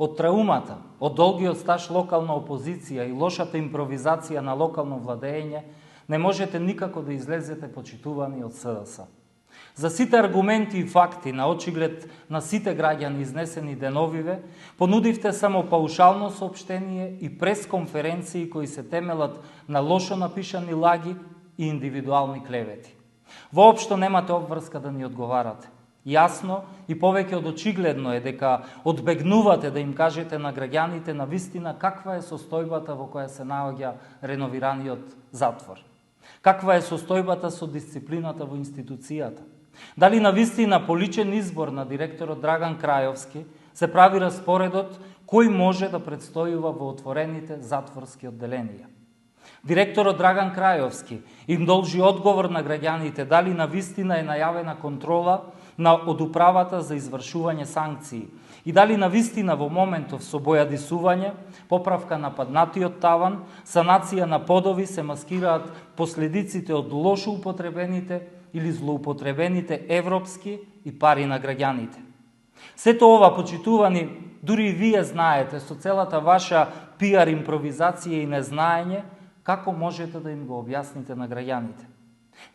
Од траумата, од долгиот стаж локална опозиција и лошата импровизација на локално владење, не можете никако да излезете почитувани од СДС. За сите аргументи и факти на очиглед на сите граѓани изнесени деновиве, понудивте само паушално соопштение и пресконференции кои се темелат на лошо напишани лаги и индивидуални клевети. Воопшто немате обврска да ни одговарате. Јасно и повеќе од очигледно е дека одбегнувате да им кажете на граѓаните на вистина каква е состојбата во која се наоѓа реновираниот затвор. Каква е состојбата со дисциплината во институцијата? Дали на вистина по личен избор на директорот Драган Крајовски се прави распоредот кој може да предстојува во отворените затворски одделенија? Директорот Драган Крајовски им должи одговор на граѓаните дали на вистина е најавена контрола од управата за извршување санкции и дали на вистина во моментов со бојадисување, поправка на паднатиот таван, санација на подови се маскираат последиците од лошо употребените или злоупотребените европски и пари на граѓаните. Сето ова, почитувани, дури и вие знаете со целата ваша пиар импровизација и незнаење како можете да им го објасните на граѓаните.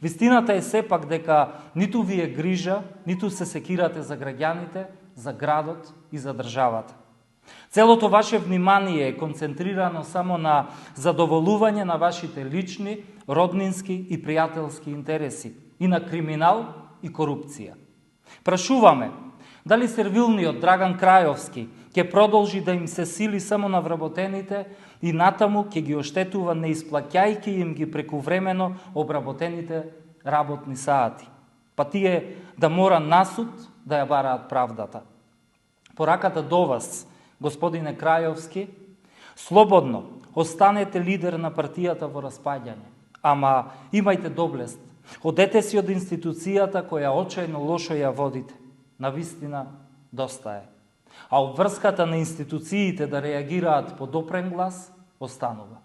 Вистината е сепак дека ниту ви е грижа, ниту се секирате за граѓаните, за градот и за државата. Целото ваше внимание е концентрирано само на задоволување на вашите лични, роднински и пријателски интереси и на криминал и корупција. Прашуваме, дали сервилниот Драган Крајовски ќе продолжи да им се сили само на вработените и натаму ќе ги оштетува не исплаќајќи им ги прекувремено обработените работни сати, па тие да мора насуд да ја бараат правдата. Пораката до вас, господине Крајовски, слободно останете лидер на партијата во распаѓање, ама имајте доблест, одете си од институцијата која очајно лошо ја водите. Навистина, доста е. А обврската на институциите да реагираат по допрен глас останува.